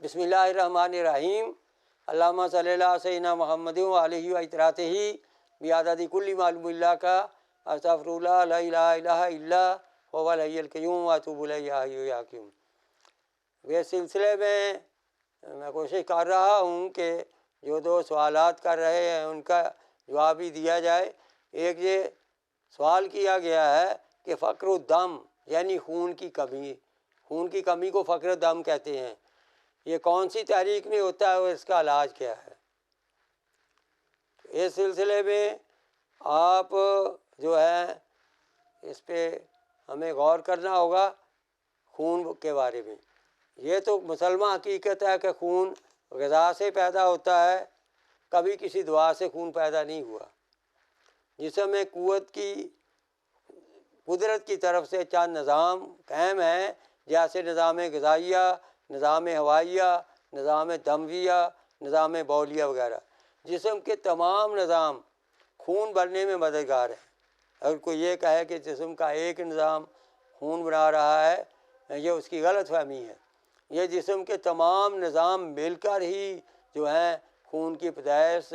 بسم اللہ الرحمن الرحیم علامہ صلی اللہ سیدنا محمد و علیہ و اطراطہ بیادادی کلی معلوم اللہ کا استغفر اللہ لا الہ الا الا هو الحی القیوم واتوب الیہ حی حکیم۔ یہ سلسلے میں کوشش کر رہا ہوں کہ جو دو سوالات کر رہے ہیں ان کا جواب ہی دیا جائے۔ ایک یہ سوال کیا گیا ہے کہ فقر الدم یعنی خون کی کمی کو فقر الدم کہتے ہیں، یہ کون سی تحریک میں ہوتا ہے اور اس کا علاج کیا ہے؟ اس سلسلے میں آپ جو ہے اس پہ ہمیں غور کرنا ہوگا خون کے بارے میں۔ یہ تو مسلمہ حقیقت ہے کہ خون غذا سے پیدا ہوتا ہے، کبھی کسی دعا سے خون پیدا نہیں ہوا۔ جسم میں قدرت کی طرف سے چند نظام قائم ہیں، جیسے نظام غذائیہ، نظام ہوائیہ، نظام دمویہ، نظام بولیہ وغیرہ۔ جسم کے تمام نظام خون بننے میں مددگار ہیں۔ اگر کوئی یہ کہے کہ جسم کا ایک نظام خون بنا رہا ہے، یہ اس کی غلط فہمی ہے۔ یہ جسم کے تمام نظام مل کر ہی جو ہیں خون کی پیدائش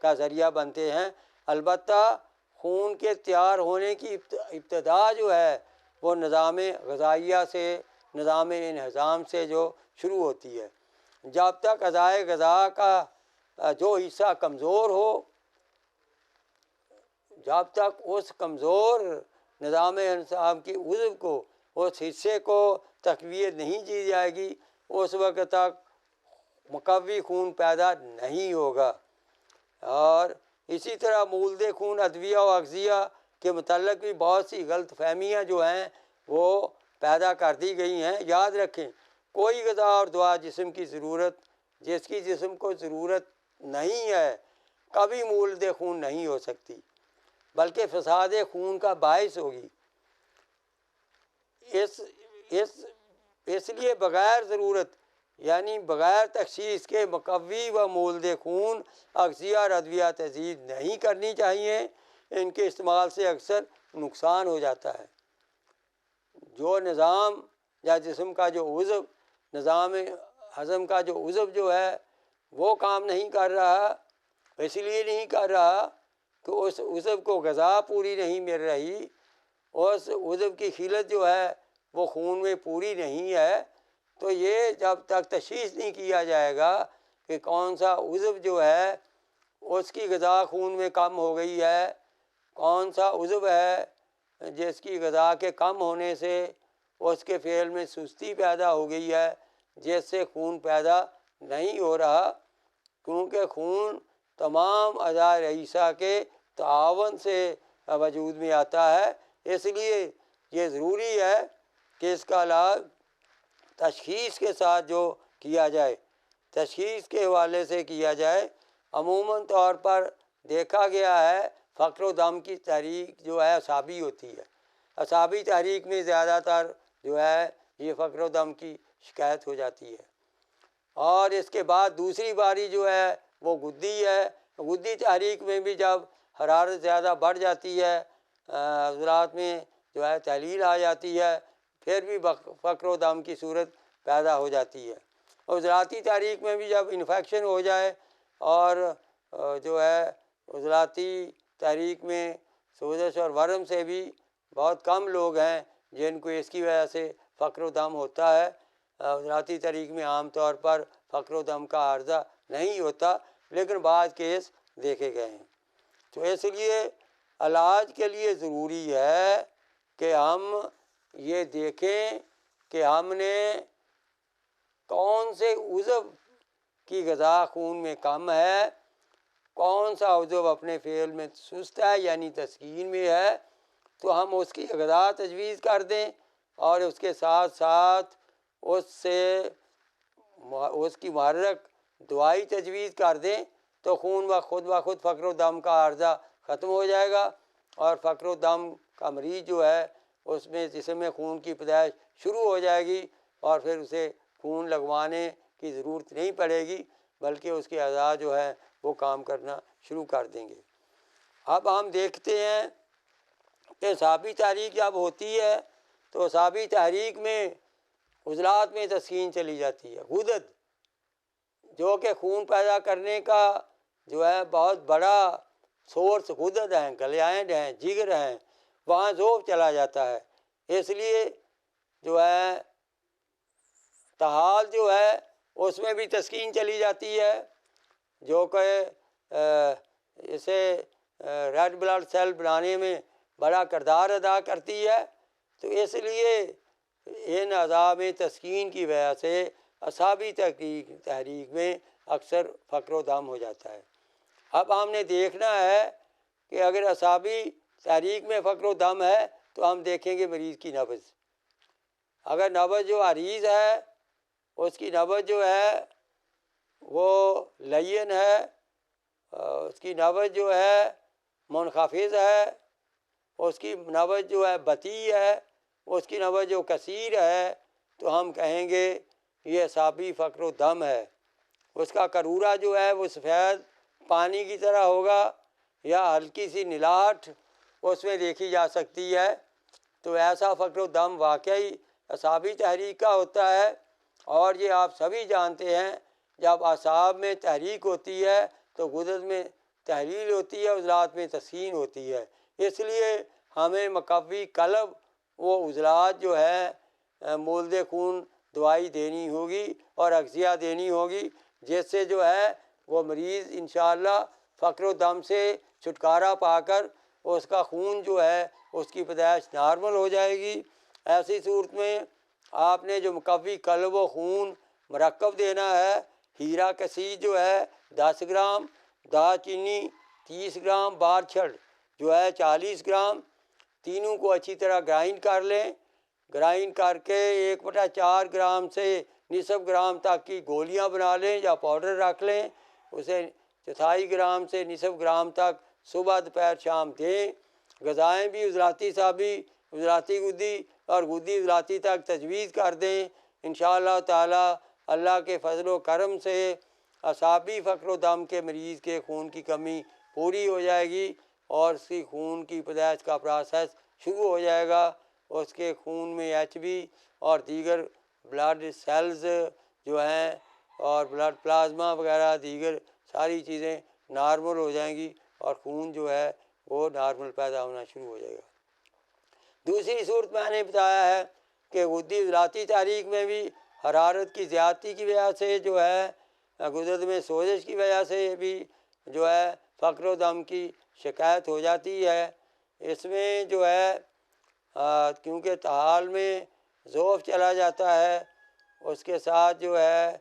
کا ذریعہ بنتے ہیں۔ البتہ خون کے تیار ہونے کی ابتدا جو ہے وہ نظام غذائیہ سے، نظام انہضام سے جو شروع ہوتی ہے۔ جب تک اعضائے غذا کا جو حصہ کمزور ہو، جب تک اس کمزور نظام انہضام کی عضو کو، اس حصے کو تقویت نہیں دی جائے گی، اس وقت تک مقوی خون پیدا نہیں ہوگا۔ اور اسی طرح مولد خون ادویہ و اغذیہ کے متعلق بھی بہت سی غلط فہمیاں جو ہیں وہ پیدا کر دی گئی ہیں۔ یاد رکھیں، کوئی غذا اور دعا جس کی جسم کو ضرورت نہیں ہے کبھی مولد خون نہیں ہو سکتی، بلکہ فساد خون کا باعث ہوگی۔ اس لیے بغیر ضرورت یعنی بغیر تخصیص کے مقوی و مولد خون اغذیہ اور ادویہ تجویز نہیں کرنی چاہیے۔ ان کے استعمال سے اکثر نقصان ہو جاتا ہے۔ جو نظام یا جسم کا جو عضو، نظام ہضم کا جو عضو جو ہے وہ کام نہیں کر رہا، اس لیے نہیں کر رہا کہ اس عضو کو غذا پوری نہیں مل رہی، اس عضو کی خلت جو ہے وہ خون میں پوری نہیں ہے، تو یہ جب تک تشخیص نہیں کیا جائے گا کہ کون سا عضو جو ہے اس کی غذا خون میں کم ہو گئی ہے، کون سا عضو ہے جس کی غذا کے کم ہونے سے اس کے فعل میں سستی پیدا ہو گئی ہے، جس سے خون پیدا نہیں ہو رہا، کیونکہ خون تمام اعضاء رئیسہ کے تعاون سے وجود میں آتا ہے۔ اس لیے یہ ضروری ہے کہ اس کا علاج تشخیص کے ساتھ جو کیا جائے، تشخیص کے حوالے سے کیا جائے۔ عموماً طور پر دیکھا گیا ہے فقر و دم کی تحریک جو ہے اعصابی ہوتی ہے۔ اعصابی تحریک میں زیادہ تر جو ہے یہ فقر و دم کی شکایت ہو جاتی ہے۔ اور اس کے بعد دوسری باری جو ہے وہ گدی ہے۔ گدی تحریک میں بھی جب حرارت زیادہ بڑھ جاتی ہے، عضلات میں جو ہے تحلیل آ جاتی ہے، پھر بھی فقر و دم کی صورت پیدا ہو جاتی ہے۔ عضلاتی تحریک میں بھی جب انفیکشن ہو جائے، اور جو ہے عضلاتی تحریک میں سوزش اور ورم سے بھی بہت کم لوگ ہیں جن کو اس کی وجہ سے فقر و دم ہوتا ہے۔ عضلاتی تحریک میں عام طور پر فقر و دم کا عارضہ نہیں ہوتا، لیکن بعض کیس دیکھے گئے ہیں۔ تو اس لیے علاج کے لیے ضروری ہے کہ ہم یہ دیکھیں کہ ہم نے کون سے عضو کی غذا خون میں کم ہے، کون سا عضو اپنے فعل میں سست ہے یعنی تسکین میں ہے، تو ہم اس کی غذا تجویز کر دیں، اور اس کے ساتھ ساتھ اس کی محرک دوائی تجویز کر دیں، تو خون بخود فقر و دم کا عارضہ ختم ہو جائے گا، اور فقر و دم کا مریض جو ہے اس میں جسم میں خون کی پیدائش شروع ہو جائے گی، اور پھر اسے خون لگوانے کی ضرورت نہیں پڑے گی، بلکہ اس کے اعضاء جو ہے وہ کام کرنا شروع کر دیں گے۔ اب ہم دیکھتے ہیں کہ اعصابی تحریک جب ہوتی ہے تو اعصابی تحریک میں عضلات میں تسکین چلی جاتی ہے، غدد جو کہ خون پیدا کرنے کا جو ہے بہت بڑا سورس غدد ہیں، گلیائنڈ ہیں، جگر ہیں، وہاں ذوب چلا جاتا ہے۔ اس لیے جو ہے تحال جو ہے اس میں بھی تسکین چلی جاتی ہے، جو کہ اسے ریڈ بلڈ سیل بنانے میں بڑا کردار ادا کرتی ہے۔ تو اس لیے ان اعضاء میں تسکین کی وجہ سے اعصابی تحریک میں اکثر فقر و دم ہو جاتا ہے۔ اب ہم نے دیکھنا ہے کہ اگر اعصابی تحریک میں فقر و دم ہے تو ہم دیکھیں گے مریض کی نبض۔ اگر نبض جو عریض ہے اس کی نبض جو ہے وہ لین ہے، اس کی نبض جو ہے منخفض ہے، اس کی نبض جو ہے بطیء ہے، اس کی نبض جو کثیر ہے، تو ہم کہیں گے یہ اعصابی فقر و دم ہے۔ اس کا قرورہ جو ہے وہ سفید پانی کی طرح ہوگا یا ہلکی سی نلاہٹ اس میں دیکھی جا سکتی ہے۔ تو ایسا فقر و دم واقعی اعصابی تحریک کا ہوتا ہے۔ اور یہ آپ سبھی جانتے ہیں جب اعصاب میں تحریک ہوتی ہے تو غدد میں تحلیل ہوتی ہے، عضلات میں تسکین ہوتی ہے۔ اس لیے ہمیں مقوی قلب وہ عضلات جو ہے مولد خون دوائی دینی ہوگی اور اغذیہ دینی ہوگی، جس سے جو ہے وہ مریض انشاءاللہ فقر و دم سے چھٹکارا پا کر اس کا خون جو ہے اس کی پیدائش نارمل ہو جائے گی۔ ایسی صورت میں آپ نے جو مقوی قلب و خون مرکب دینا ہے، ہیرا کثیر جو ہے 10 گرام، دار چینی 30 گرام، بار چھڑ جو ہے 40 گرام، تینوں کو اچھی طرح گرائنڈ کر لیں۔ گرائنڈ کر کے 1/4 گرام سے نصف گرام تک کی گولیاں بنا لیں یا پاؤڈر رکھ لیں، اسے 1/4 گرام سے نصف گرام تک صبح دوپہر شام دیں۔ غذائیں بھی عضلاتی اعصابی، عضلاتی گدی اور گدی عضلاتی تک تجویز کر دیں۔ انشاءاللہ تعالی اللہ کے فضل و کرم سے اعصابی فقر و دم کے مریض کے خون کی کمی پوری ہو جائے گی اور اس کی خون کی پیدائش کا پروسیس شروع ہو جائے گا۔ اس کے خون میں ایچ بی اور دیگر بلڈ سیلز جو ہیں اور بلڈ پلازما وغیرہ دیگر ساری چیزیں نارمل ہو جائیں گی اور خون جو ہے وہ نارمل پیدا ہونا شروع ہو جائے گا۔ دوسری صورت میں نے بتایا ہے کہ غدی عضلاتی تحریک میں بھی حرارت کی زیادتی کی وجہ سے جو ہے غدد میں سوزش کی وجہ سے بھی جو ہے فقر و دم کی شکایت ہو جاتی ہے۔ اس میں جو ہے کیونکہ تحال میں ذوب چلا جاتا ہے، اس کے ساتھ جو ہے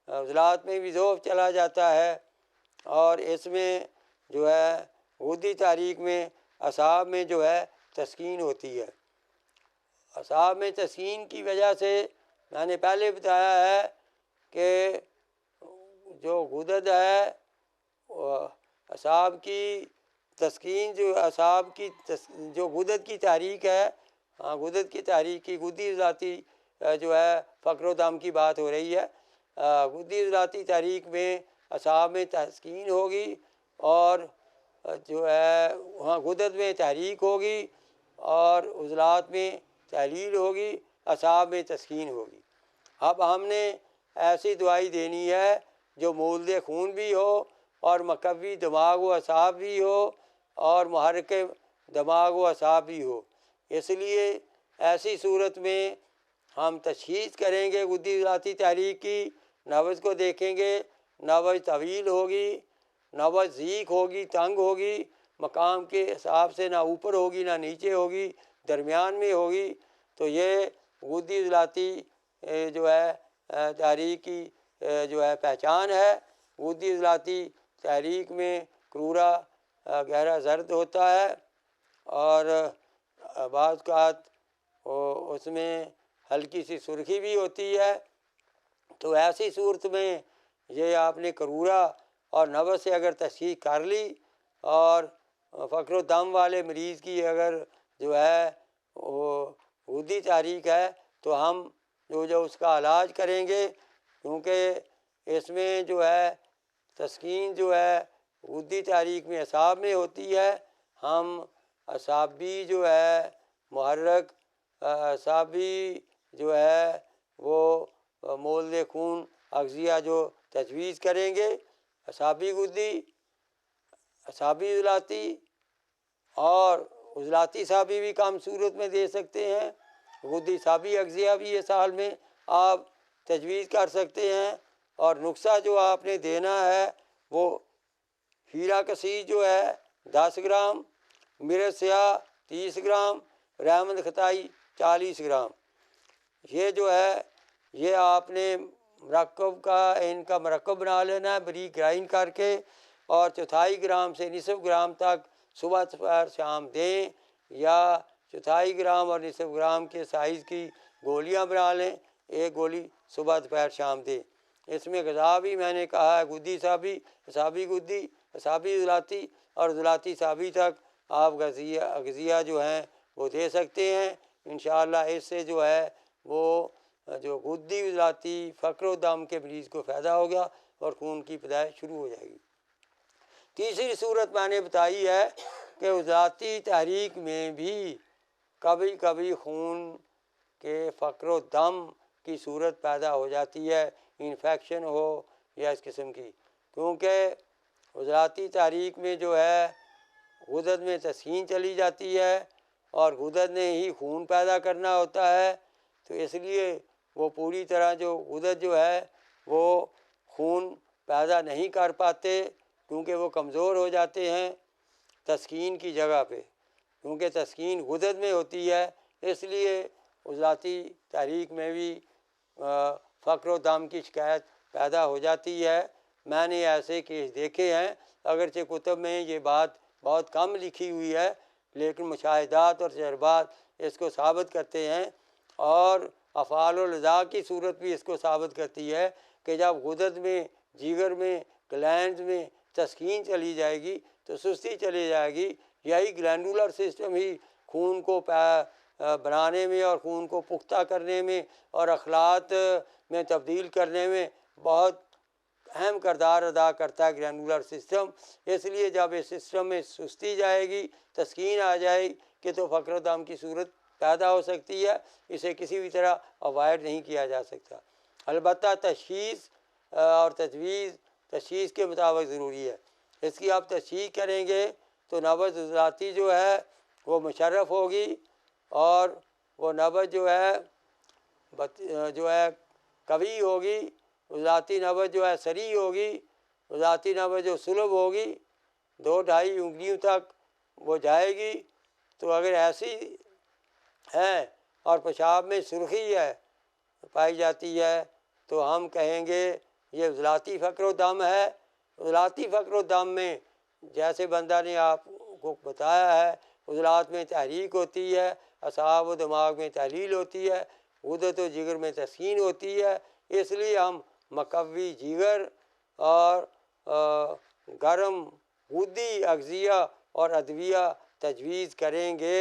عضلات میں بھی ذوب چلا جاتا ہے، اور اس میں جو ہے غدی تحریک میں اعصاب میں جو ہے تسکین ہوتی ہے۔ اعصاب میں تسکین کی وجہ سے میں نے پہلے بتایا ہے کہ جو غدد ہے اعصاب کی تسکین، جو اعصاب کی جو غدد کی تحریک ہے، غدد کی تحریک کی غدی عضلاتی جو ہے فقر و دم کی بات ہو رہی ہے۔ غدی عضلاتی تحریک میں اعصاب میں تسکین ہوگی اور جو ہے وہاں غدد میں تحریک ہوگی اور عضلات میں تحلیل ہوگی، اعصاب میں تسکین ہوگی۔ اب ہم نے ایسی دوائی دینی ہے جو مولد خون بھی ہو اور مقوی دماغ و اعصاب بھی ہو اور محرک دماغ و اعصاب بھی ہو۔ اس لیے ایسی صورت میں ہم تشخیص کریں گے غدی عضلاتی تحریک کی، نبض کو دیکھیں گے، نبض طویل ہوگی، نبض ضیق ہوگی، تنگ ہوگی، مقام کے حساب سے نہ اوپر ہوگی نہ نیچے ہوگی، درمیان میں ہوگی، تو یہ غدی عضلاتی جو ہے تحریک کی جو ہے پہچان ہے۔ غدی عضلاتی تحریک میں قرورہ گہرا زرد ہوتا ہے اور بعض اوقات اس میں ہلکی سی سرخی بھی ہوتی ہے۔ تو ایسی صورت میں یہ آپ نے قرورہ اور نبض سے اگر تشخیص کر لی اور فقر و دم والے مریض کی اگر جو ہے وہ غدی تحریک ہے تو ہم جو اس کا علاج کریں گے، کیونکہ اس میں جو ہے تسکین جو ہے غدی تحریک میں اعصاب میں ہوتی ہے۔ ہم اعصابی جو ہے محرک اعصابی جو ہے وہ مولد خون اغذیہ جو تجویز کریں گے، اعصابی گدی، اعصابی عضلاتی اور عضلاتی اعصابی بھی کم صورت میں دے سکتے ہیں، غدی اعصابی اغذیہ بھی اس حال میں آپ تجویز کر سکتے ہیں۔ اور نسخہ جو آپ نے دینا ہے وہ ہیرا کثیر جو ہے 10 گرام، مرچ سیاہ 30 گرام، رحمت خطائی 40 گرام، یہ جو ہے یہ آپ نے مرکب کا ان کا مرکب بنا لینا ہے بریک گرائنڈ کر کے، اور 1/4 گرام سے نصف گرام تک صبح دوپہر شام دیں، یا 1/4 گرام اور نصف گرام کے سائز کی گولیاں بنا لیں، ایک گولی صبح دوپہر شام دیں۔ اس میں غذا بھی میں نے کہا ہے گدی اعصابی، اعصابی گدی، اعصابی عضلاتی اور عضلاتی اعصابی تک آپ اغذیہ جو ہیں وہ دے سکتے ہیں۔ انشاءاللہ اس سے جو ہے وہ جو غدی عضلاتی فقر و دم کے مریض کو فائدہ ہوگا اور خون کی پیدائش شروع ہو جائے گی۔ تیسری صورت میں نے بتائی ہے کہ عضلاتی تحریک میں بھی کبھی کبھی خون کے فقر و دم کی صورت پیدا ہو جاتی ہے، انفیکشن ہو یا اس قسم کی، کیونکہ عضلاتی تحریک میں جو ہے غدد میں تسخین چلی جاتی ہے اور غدد نے ہی خون پیدا کرنا ہوتا ہے، تو اس لیے وہ پوری طرح جو غدد جو ہے وہ خون پیدا نہیں کر پاتے، کیونکہ وہ کمزور ہو جاتے ہیں تسکین کی جگہ پہ، کیونکہ تسکین غدد میں ہوتی ہے، اس لیے عضلاتی تحریک میں بھی فقر و دم کی شکایت پیدا ہو جاتی ہے۔ میں نے ایسے کیس دیکھے ہیں، اگرچہ کتب میں یہ بات بہت کم لکھی ہوئی ہے، لیکن مشاہدات اور تجربات اس کو ثابت کرتے ہیں، اور افعال الاعضاء کی صورت بھی اس کو ثابت کرتی ہے کہ جب غدد میں، جگر میں، گلینڈز میں تسکین چلی جائے گی تو سستی چلی جائے گی، یہی گلینڈولر سسٹم ہی خون کو بنانے میں اور خون کو پختہ کرنے میں اور اخلاط میں تبدیل کرنے میں بہت اہم کردار ادا کرتا ہے گلینڈولر سسٹم۔ اس لیے جب اس سسٹم میں سستی جائے گی، تسکین آ جائے گی تو فقر و دم کی صورت پیدا ہو سکتی ہے، اسے کسی بھی طرح اوائڈ نہیں کیا جا سکتا۔ البتہ تشخیص اور تجویز تشخیص کے مطابق ضروری ہے، اس کی آپ تشخیص کریں گے تو نبض عضلاتی جو ہے وہ مشرف ہوگی، اور وہ نبض جو ہے قوی ہوگی، عضلاتی نبض جو ہے سریع ہوگی، عضلاتی نبض جو سلب ہوگی 2-2.5 انگلیوں تک وہ جائے گی۔ تو اگر ایسی ہے اور پیشاب میں سرخی ہے پائی جاتی ہے تو ہم کہیں گے یہ عضلاتی فقر و دم ہے۔ عضلاتی فقر و دم میں جیسے بندہ نے آپ کو بتایا ہے عضلات میں تحریک ہوتی ہے، اعصاب و دماغ میں تحلیل ہوتی ہے، غدد و جگر میں تسکین ہوتی ہے، اس لیے ہم مقوی جگر اور گرم غدی اغذیہ اور ادویہ تجویز کریں گے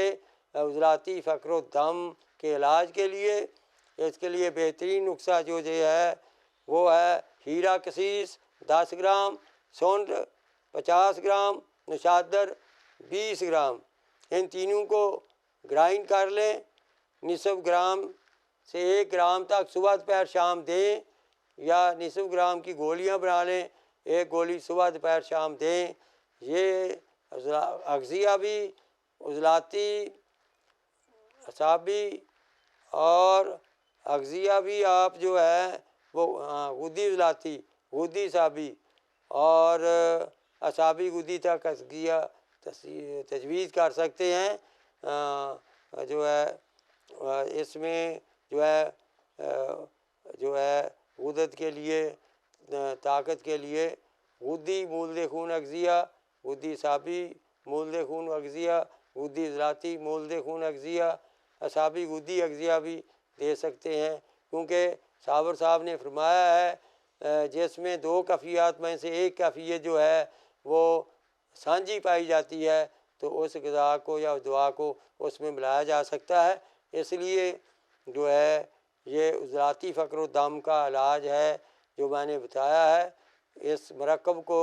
عضلاتی فقر و دم کے علاج کے لیے۔ اس کے لیے بہترین نسخہ جو ہے وہ ہے ہیرا کسیس 10 گرام، سونڈ 50 گرام، نشادر 20 گرام، ان تینوں کو گرائنڈ کر لیں، نصف گرام سے 1 گرام تک صبح دوپہر شام دیں، یا نصف گرام کی گولیاں بنا لیں، 1 گولی صبح دوپہر شام دیں۔ یہ اغذیہ بھی عضلاتی، اعصابی اور اغذیہ بھی آپ جو ہے وہ غدی عضلاتی، غدی اعصابی اور اعصابی غدی تک اغذیہ تجویز کر سکتے ہیں۔ جو ہے اس میں جو ہے غدد کے لیے طاقت کے لیے غدی مولد خون اغذیہ، غدی اعصابی مولد خون اغذیہ، غدی عضلاتی مولد خون اغذیہ، اعصابی غدی اغذیہ بھی دے سکتے ہیں، کیونکہ صابر صاحب نے فرمایا ہے جس میں 2 کیفیات میں سے ایک کیفیت جو ہے وہ سانجھی پائی جاتی ہے تو اس غذا کو یا دعا کو اس میں ملایا جا سکتا ہے۔ اس لیے جو ہے یہ عضلاتی فقر و دم کا علاج ہے جو میں نے بتایا ہے۔ اس مرکب کو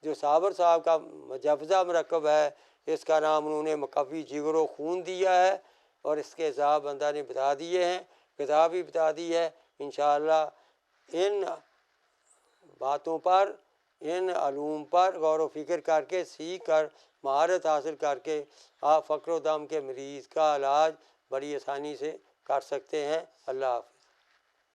جو صابر صاحب کا مجوزہ مرکب ہے اس کا نام انہوں نے مقوی جگر و خون دیا ہے، اور اس کے حساب بندہ نے بتا دیے ہیں، کتاب بھی بتا دی ہے۔ انشاءاللہ ان باتوں پر، ان علوم پر غور و فکر کر کے، سیکھ کر، مہارت حاصل کر کے آپ فقر و دم کے مریض کا علاج بڑی آسانی سے کر سکتے ہیں۔ اللہ حافظ۔